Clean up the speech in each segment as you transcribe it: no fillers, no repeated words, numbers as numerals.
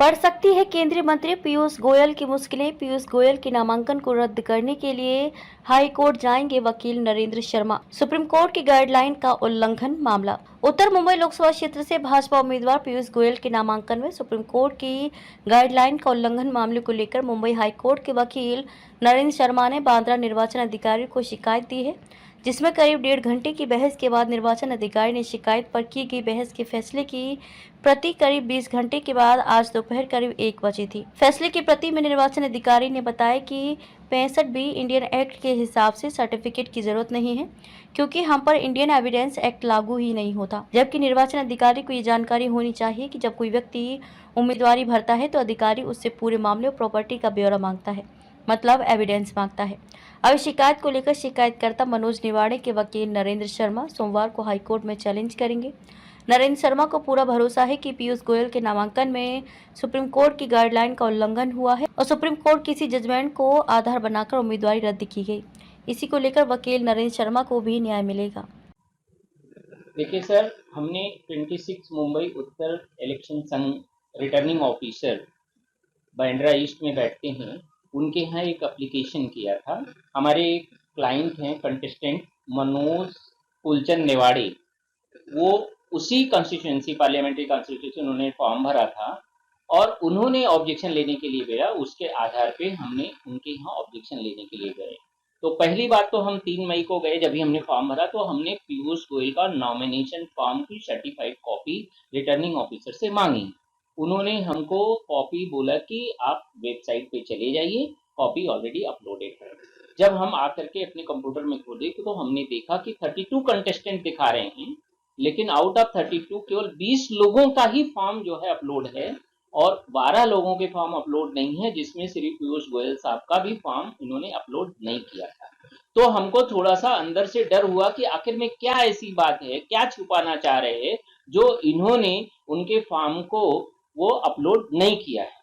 पड़ सकती है केंद्रीय मंत्री पीयूष गोयल की मुश्किलें। पीयूष गोयल के नामांकन को रद्द करने के लिए हाई कोर्ट जाएंगे वकील नरेंद्र शर्मा। सुप्रीम कोर्ट की गाइडलाइन का उल्लंघन मामला। उत्तर मुंबई लोकसभा क्षेत्र से भाजपा उम्मीदवार पीयूष गोयल के नामांकन में सुप्रीम कोर्ट की गाइडलाइन का उल्लंघन मामले को लेकर मुंबई हाई कोर्ट के वकील नरेंद्र शर्मा ने बांद्रा निर्वाचन अधिकारी को शिकायत दी है, जिसमें करीब 1.5 घंटे की बहस के बाद निर्वाचन अधिकारी ने शिकायत पर की गई बहस के फैसले की प्रति करीब 20 घंटे के बाद आज दोपहर करीब 1 बजे थी। फैसले की प्रति में निर्वाचन अधिकारी ने बताया कि 65B इंडियन एक्ट के हिसाब से सर्टिफिकेट की जरूरत नहीं है, क्योंकि हम पर इंडियन एविडेंस एक्ट लागू ही नहीं होता। जबकि निर्वाचन अधिकारी को ये जानकारी होनी चाहिए कि जब कोई व्यक्ति उम्मीदवारी भरता है तो अधिकारी उससे पूरे मामले और प्रॉपर्टी का ब्यौरा मांगता है, मतलब एविडेंस मांगता है। अब शिकायत को लेकर शिकायतकर्ता मनोज निवाड़े के वकील नरेंद्र शर्मा सोमवार को हाईकोर्ट में चैलेंज करेंगे। नरेंद्र शर्मा को पूरा भरोसा है कि पीयूष गोयल के नामांकन में सुप्रीम कोर्ट की गाइडलाइन का उल्लंघन हुआ है और सुप्रीम कोर्ट किसी जजमेंट को आधार बनाकर उम्मीदवारी रद्द की गई। इसी को लेकर वकील नरेंद्र शर्मा को भी न्याय मिलेगा। देखिए सर, हमने 26 मुंबई उत्तर इलेक्शन संघ रिटर्निंग ऑफिसर बांद्रा ईस्ट में बैठते हैं, उनके यहाँ एक एप्लीकेशन किया था। हमारे एक क्लाइंट हैं कंटेस्टेंट मनोज फूलचंद नेवाड़े, वो उसी कॉन्स्टिट्यूएंसी पार्लियामेंट्री कॉन्स्टिट्यूएंसी उन्होंने फॉर्म भरा था और उन्होंने ऑब्जेक्शन लेने के लिए गया। उसके आधार पे हमने उनके यहाँ ऑब्जेक्शन लेने के लिए गए। तो पहली बात तो हम 3 मई को गए, जब भी हमने फॉर्म भरा तो हमने पीयूष गोयल का नॉमिनेशन फॉर्म की सर्टिफाइड कॉपी रिटर्निंग ऑफिसर से मांगी। उन्होंने हमको कॉपी बोला कि आप वेबसाइट पे चले जाइए, कॉपी ऑलरेडी अपलोडेड है। जब हम आकर के अपने कंप्यूटर में खोले तो हमने देखा कि 32 कंटेस्टेंट दिखा रहे हैं, लेकिन आउट ऑफ 32 केवल 20 लोगों का ही फॉर्म जो है अपलोड है और 12 लोगों के फॉर्म अपलोड नहीं है, जिसमें श्री पीयूष गोयल साहब का भी फॉर्म इन्होंने अपलोड नहीं किया था। तो हमको थोड़ा सा अंदर से डर हुआ कि आखिर में क्या ऐसी बात है, क्या छुपाना चाह रहे हैं जो इन्होंने उनके फॉर्म को वो अपलोड नहीं किया है।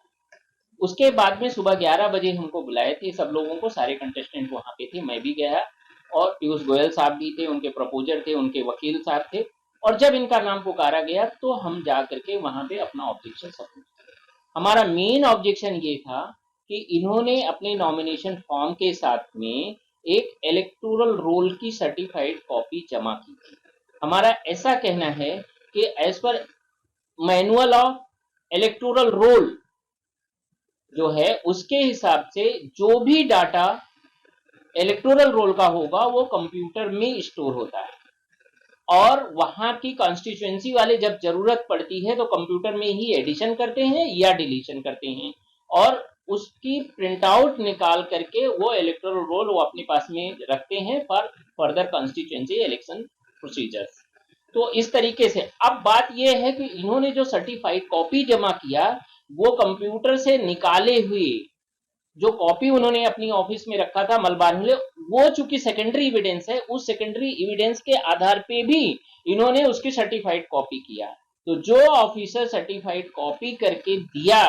उसके बाद में सुबह 11 बजे हमको बुलाए थे सब लोगों को, सारे कंटेस्टेंट वहां पे थे, मैं भी गया और पीयूष गोयल साहब भी थे, उनके प्रपोजर थे, उनके वकील साहब थे। और जब इनका नाम पुकारा गया तो हम जा करके वहां पे अपना ऑब्जेक्शन सबमिट किया। हमारा मेन ऑब्जेक्शन ये था कि इन्होंने अपने नॉमिनेशन फॉर्म के साथ में एक इलेक्टोरल रोल की सर्टिफाइड कॉपी जमा की थी। हमारा ऐसा कहना है कि as per manual of electoral roll जो है उसके हिसाब से जो भी डाटा इलेक्टोरल रोल का होगा वो कंप्यूटर में स्टोर होता है और वहां की कॉन्स्टिट्यूएंसी वाले जब जरूरत पड़ती है तो कंप्यूटर में ही एडिशन करते हैं या डिलीशन करते हैं और उसकी प्रिंट आउट निकाल करके वो इलेक्टोरल रोल वो अपने पास में रखते हैं for further constituency election procedures. तो इस तरीके से अब बात यह है कि इन्होंने जो सर्टिफाइड कॉपी जमा किया वो कंप्यूटर से निकाले हुए जो कॉपी उन्होंने अपनी ऑफिस में रखा था मलबार, वो चूंकि सेकेंडरी एविडेंस है, उस सेकेंडरी एविडेंस के आधार पे भी इन्होंने उसकी सर्टिफाइड कॉपी किया। तो जो ऑफिसर सर्टिफाइड कॉपी करके दिया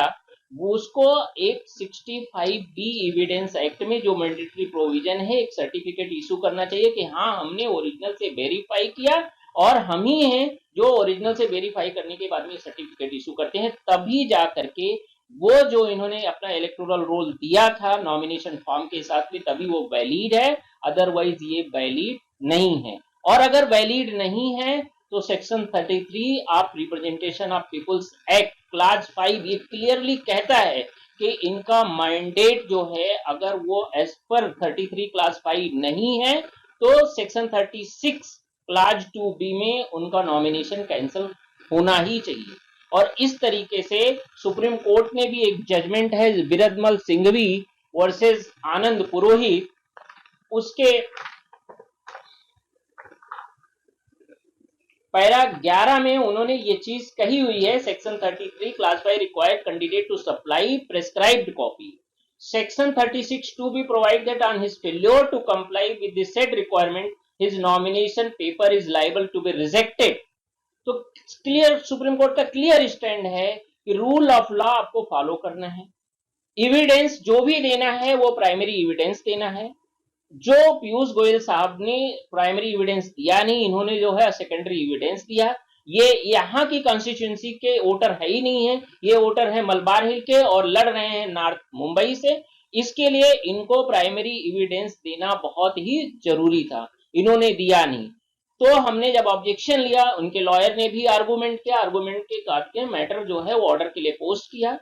वो उसको एक 65B एविडेंस एक्ट में जो मैंडेटरी प्रोविजन है एक सर्टिफिकेट इशू करना चाहिए कि हाँ हमने ओरिजिनल से वेरीफाई किया और हम ही हैं जो ओरिजिनल से वेरीफाई करने के बाद में सर्टिफिकेट इशू करते हैं, तभी जा करके वो जो इन्होंने अपना इलेक्टोरल रोल दिया था नॉमिनेशन फॉर्म के साथ में तभी वो वैलिड है, अदरवाइज ये वैलिड नहीं है। और अगर वैलिड नहीं है तो section 33 of representation of people's act clause 5 ये क्लियरली कहता है कि इनका मैंडेट जो है अगर वो एज पर 33 क्लास 5 नहीं है तो सेक्शन 36 क्लास 2B में उनका नॉमिनेशन कैंसिल होना ही चाहिए। और इस तरीके से सुप्रीम कोर्ट ने भी एक जजमेंट है बिरदमल सिंघवी वर्सेस आनंद पुरोहित, उसके पैरा 11 में उन्होंने ये चीज कही हुई है, section 33 clause 5 required candidate to supply prescribed copy, section 36 to be provide that on his failure to comply with the said requirement his nomination paper is liable to be rejected. तो clear supreme court का clear stand है कि rule of law आपको follow करना है, evidence जो भी देना है वो प्राइमरी एविडेंस देना है। जो पीयूष गोयल साहब ने प्राइमरी एविडेंस दिया नहीं, इन्होंने जो है सेकेंडरी एविडेंस दिया, ये यहाँ की कॉन्स्टिट्यूंसी के वोटर है ही नहीं है, ये वोटर है मलबार हिल के और लड़ रहे हैं नॉर्थ मुंबई से। इसके लिए इनको प्राइमरी एविडेंस देना बहुत ही जरूरी था, इन्होंने दिया नहीं। तो हमने जब ऑब्जेक्शन लिया, उनके लॉयर ने भी आर्गूमेंट किया, आर्गूमेंट के काट के मैटर जो है वो ऑर्डर के लिए पोस्ट किया।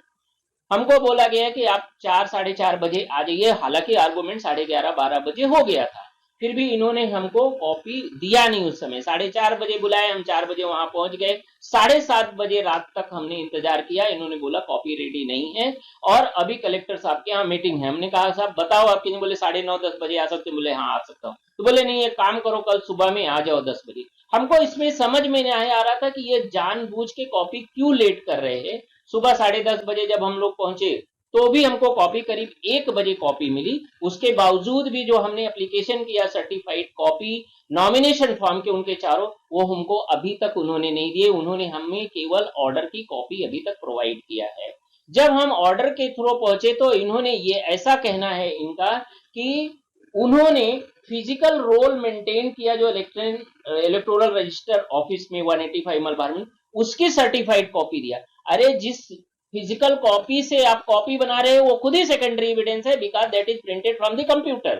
हमको बोला गया कि आप 4-4:30 बजे आ जाइए, हालांकि आर्गूमेंट 11:30-12 बजे हो गया था, फिर भी इन्होंने हमको कॉपी दिया नहीं उस समय। 4:30 बजे बुलाए, हम 4 बजे वहां पहुंच गए। 7:30 बजे रात तक हमने इंतजार किया, इन्होंने बोला कॉपी रेडी नहीं है और अभी कलेक्टर साहब के यहाँ मीटिंग है। हमने कहा साहब बताओ आप कितने, बोले 9:30-10 बजे आ सकते, बोले हाँ आ सकता हूँ। तो बोले नहीं, एक काम करो कल सुबह में आ जाओ 10 बजे। हमको इसमें समझ में नहीं आ रहा था कि ये जानबूझ के कॉपी क्यों लेट कर रहे हैं। सुबह 10:30 बजे जब हम लोग पहुंचे तो भी हमको कॉपी करीब 1 बजे कॉपी मिली। उसके बावजूद भी जो हमने एप्लीकेशन किया सर्टिफाइड कॉपी नॉमिनेशन फॉर्म के उनके चारों, वो हमको अभी तक उन्होंने नहीं दिए। उन्होंने हमें केवल ऑर्डर की कॉपी अभी तक प्रोवाइड किया है। जब हम ऑर्डर के थ्रू पहुंचे तो इन्होंने ये ऐसा कहना है इनका कि उन्होंने फिजिकल रोल मेंटेन किया जो इलेक्टोरल रजिस्टर ऑफिस में 185 मलबार में, उसकी सर्टिफाइड कॉपी दिया। अरे जिस फिजिकल कॉपी से आप कॉपी बना रहे हो वो खुद ही सेकेंडरी एविडेंस है, because that is printed from the computer.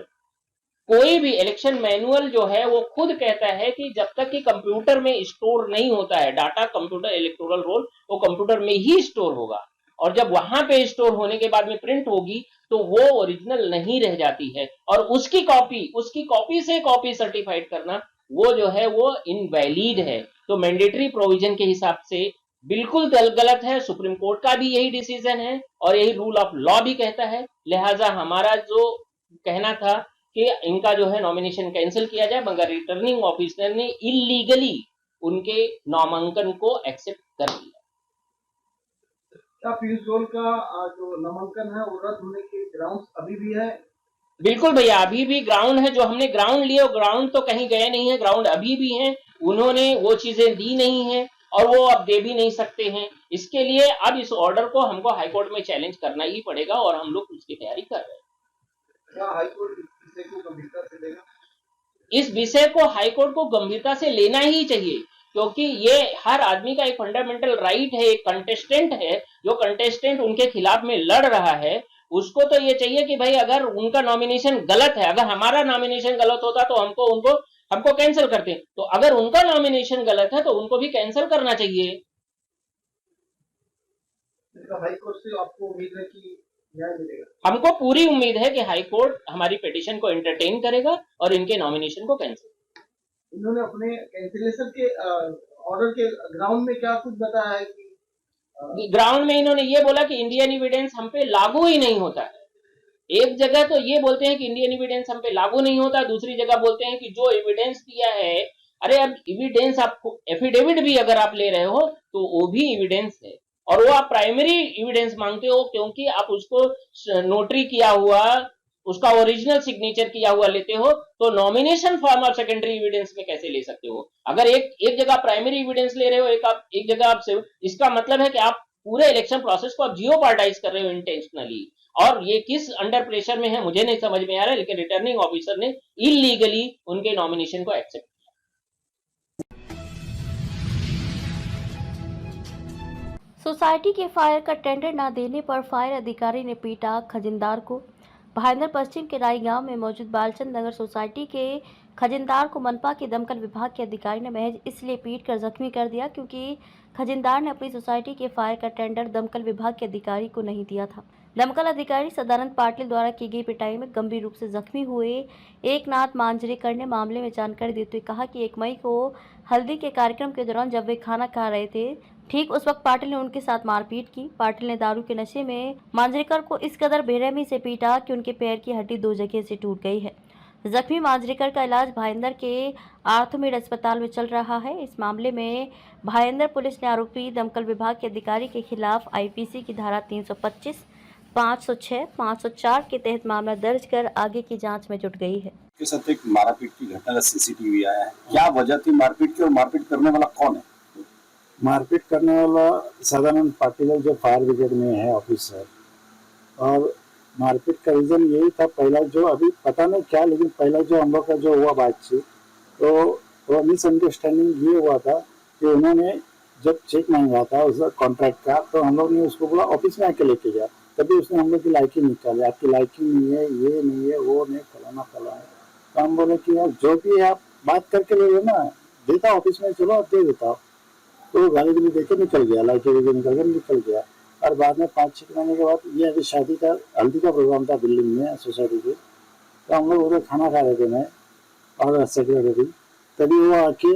कोई भी इलेक्शन मैनुअल जो है वो खुद कहता है कि जब तक कि कंप्यूटर में स्टोर नहीं होता है डाटा, कंप्यूटर इलेक्टोरल रोल वो कंप्यूटर में ही स्टोर होगा, और जब वहां पे स्टोर होने के बाद में प्रिंट होगी तो वो ओरिजिनल नहीं रह जाती है। और उसकी कॉपी से कॉपी सर्टिफाइड करना वो जो है वो इनवैलिड है। तो मैंडेटरी प्रोविजन के हिसाब से बिल्कुल गलत है। सुप्रीम कोर्ट का भी यही डिसीजन है और यही रूल ऑफ लॉ भी कहता है। लिहाजा हमारा जो कहना था कि इनका जो है नॉमिनेशन कैंसिल किया जाए, मगर रिटर्निंग ऑफिसर ने इलीगली उनके नामांकन को एक्सेप्ट कर लिया। क्या पीयूष गोयल का जो नामांकन है वो रद्द होने के ग्राउंड अभी भी है? बिल्कुल भैया, अभी भी ग्राउंड है। जो हमने ग्राउंड लिए ग्राउंड तो कहीं गए नहीं है, ग्राउंड अभी भी है। उन्होंने वो चीजें दी नहीं है और वो अब दे भी नहीं सकते हैं। इसके लिए अब इस ऑर्डर को हमको हाईकोर्ट में चैलेंज करना ही पड़ेगा और हम लोग उसकी तैयारी कर रहे हैं। क्या हाईकोर्ट इस विषय को गंभीरता से लेगा? इस विषय को हाईकोर्ट को गंभीरता से लेना ही चाहिए, क्योंकि ये हर आदमी का एक फंडामेंटल राइट है। एक कंटेस्टेंट है, जो कंटेस्टेंट उनके खिलाफ में लड़ रहा है, उसको तो ये चाहिए कि भाई अगर उनका नॉमिनेशन गलत है, अगर हमारा नॉमिनेशन गलत होता तो हमको कैंसिल करते, तो अगर उनका नॉमिनेशन गलत है तो उनको भी कैंसिल करना चाहिए। हाईकोर्ट से आपको उम्मीद है कि न्याय मिलेगा? हमको पूरी उम्मीद है कि हाईकोर्ट हमारी पिटीशन को एंटरटेन करेगा और इनके नॉमिनेशन को कैंसिल। इन्होंने अपने कैंसिलेशन के ऑर्डर के ग्राउंड में क्या कुछ बताया है कि ग्राउंड में इन्होंने ये बोला कि इंडियन एविडेंस हम पे लागू ही नहीं होता है। एक जगह तो ये बोलते हैं कि इंडियन एविडेंस हम पे लागू नहीं होता, दूसरी जगह बोलते हैं कि जो एविडेंस दिया है, अरे अब एविडेंस आपको एफिडेविट भी अगर आप ले रहे हो तो वो भी एविडेंस है, और वो आप प्राइमरी एविडेंस मांगते हो क्योंकि आप उसको नोटरी किया हुआ, उसका ओरिजिनल सिग्नेचर किया हुआ लेते हो, तो नॉमिनेशन फॉर्म आप सेकेंडरी एविडेंस में कैसे ले सकते हो? अगर एक जगह प्राइमरी एविडेंस ले रहे हो, एक जगह आप से, इसका मतलब है कि आप पूरे इलेक्शन प्रोसेस को आप जियोपार्टाइज कर रहे हो इंटेंशनली। और ये किस अंडर प्रेशर में है मुझे नहीं समझ में आ रहा है, लेकिन रिटर्निंग ऑफिसर ने इलीगली उनके नॉमिनेशन को एक्सेप्ट किया। सोसाइटी के फायर का टेंडर न देने पर फायर अधिकारी ने पीटा खजिनदार को। भाईंदर पश्चिम के राई गांव में मौजूद बालचंद नगर सोसाइटी के खजिनदार को मनपा के दमकल विभाग के अधिकारी ने महज इसलिए पीट कर जख्मी कर दिया क्योंकि खजिनदार ने अपनी सोसाइटी के फायर का टेंडर दमकल विभाग के अधिकारी को नहीं दिया था। दमकल अधिकारी सदानंद पाटिल द्वारा की गई पिटाई में गंभीर रूप से जख्मी हुए एकनाथ मांजरेकर ने मामले में जानकारी देते हुए कहा कि 1 मई को हल्दी के कार्यक्रम के दौरान जब वे खाना खा रहे थे, ठीक उस वक्त पाटिल ने उनके साथ मारपीट की। पाटिल ने दारू के नशे में मांजरेकर को इस कदर बेरहमी से पीटा कि उनके पैर की हड्डी 2 जगह से टूट गई है। जख्मी मांजरेकर का इलाज भाईंदर के आर्थोमेड अस्पताल में चल रहा है। इस मामले में भाईंदर पुलिस ने आरोपी दमकल विभाग के अधिकारी के खिलाफ आईपीसी की धारा 325, 506, 504 के तहत मामला दर्ज कर आगे की जांच में जुट गई है। के साथ एक मारपीट की घटना का सीसीटीवी आया है, क्या वजह थी मारपीट की और मारपीट करने वाला कौन है? मारपीट करने वाला सदानंद पाटिल जो फायर ब्रिगेड में है ऑफिसर, और मारपीट का रीजन यही था। पहला जो अभी पता नहीं क्या, लेकिन पहला जो हम लोग का जो हुआ बातचीत, तो मिसअंडरस्टैंडिंग ये हुआ था कि उन्होंने जब चेक मांगा था उसका कॉन्ट्रैक्ट का, तो हम लोग ने उसको बोला ऑफिस में आके लेके गया, तभी उसने हम लोग की लाइकिंग निकाली, आपकी लाइकिंग नहीं है, ये नहीं है, वो नहीं, फलाना फलाना। तो हम बोले कि यार जो भी है आप बात करके ले लो ना, देता ऑफिस में, चलो आप दे देता हो। तो वो गाली भी देके निकल गया, लाइकिंग भी निकल गया। और बाद में 5-6 महीने के बाद ये अभी शादी का हल्दी का प्रोग्राम था बिल्डिंग में सोसाइटी के, तो हम लोग उधर खाना खा रहे थे मैं और सेक्रेटरी, तभी वो आके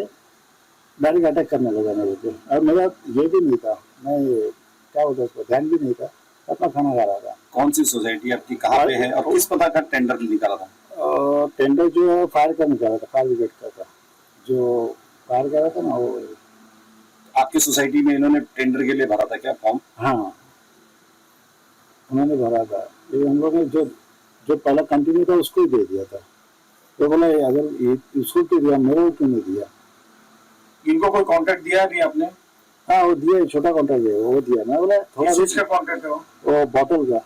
डायरेक्ट अटैक करने लगा मेरे पे। और मेरा ये भी नहीं था, मैं ये क्या बोलते उसको ध्यान भी नहीं था, अपना खाना खा रहा था। कौन सी सोसाइटी आपकी, कहाँ पे है और किस पता का टेंडर निकाला था? टेंडर जो है फायर का निकाला था, फायर ब्रिगेड का था, जो फायर कर रहा था ना वो। आपकी सोसाइटी में इन्होंने टेंडर के लिए भरा था क्या फॉर्म? हाँ, उन्होंने भरा था, लेकिन हम लोग ने जो पहला कंटिन्यू था उसको ही दे दिया था। तो बोला अगर उसको क्यों दिया, मेरे को क्यों नहीं दिया? इनको कोई कॉन्ट्रैक्ट दिया नहीं आपने? हाँ वो दिया, छोटा कॉन्ट्रैक्ट है वो दिया। मैं बोला थोड़ा किसका कॉन्ट्रैक्ट है वो बॉटल का,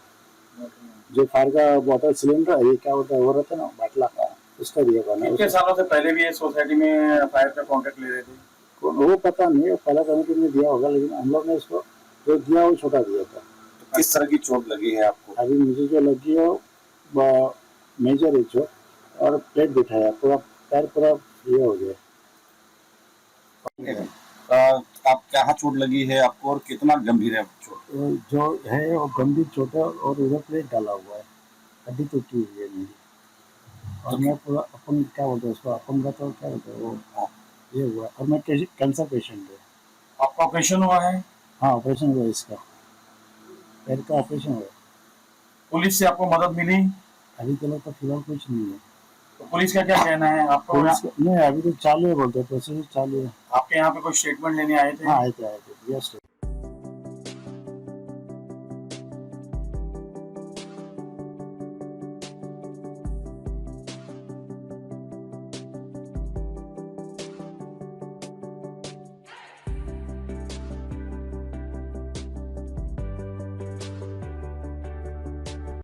जो फायर का बॉटल सिलेंडर ये क्या होता है वो रहता है ना बाटला का, उसका दिया था। कितने सालों से पहले भी ये सोसाइटी में फायर का कॉन्ट्रैक्ट ले रहे थे? वो पता नहीं, पहला कमेटी ने दिया होगा, लेकिन हम लोग ने उसको जो दिया वो छोटा दिया था। तो किस तरह की चोट लगी है आपको? अभी मुझे जो लगी है वो मेजर है चोट, और प्लेट बिठाया, पूरा पैर पूरा ये हो गया। आप कहाँ चोट लगी है आपको और कितना गंभीर है चोट? जो है वो गंभीर चोट है, और उधर प्लेट डाला हुआ है, हड्डी टूटी हुई है मेरी। और मैं पूरा अपन क्या बोलते हैं उसको, अपन का तो क्या बोलते हैं वो ये हुआ, और मैं कैंसर पेशेंट है। आपका ऑपरेशन हुआ है? हाँ ऑपरेशन हुआ, इसका पैर का ऑपरेशन हुआ। पुलिस से आपको मदद मिली? अभी तक तो फिलहाल कुछ नहीं है। तो पुलिस का क्या कहना है आपको? नहीं, अभी तो चालू है, बोलते प्रोसेस चालू है। आपके यहाँ पे कोई स्टेटमेंट लेने आए थे? हाँ आए थे, यस।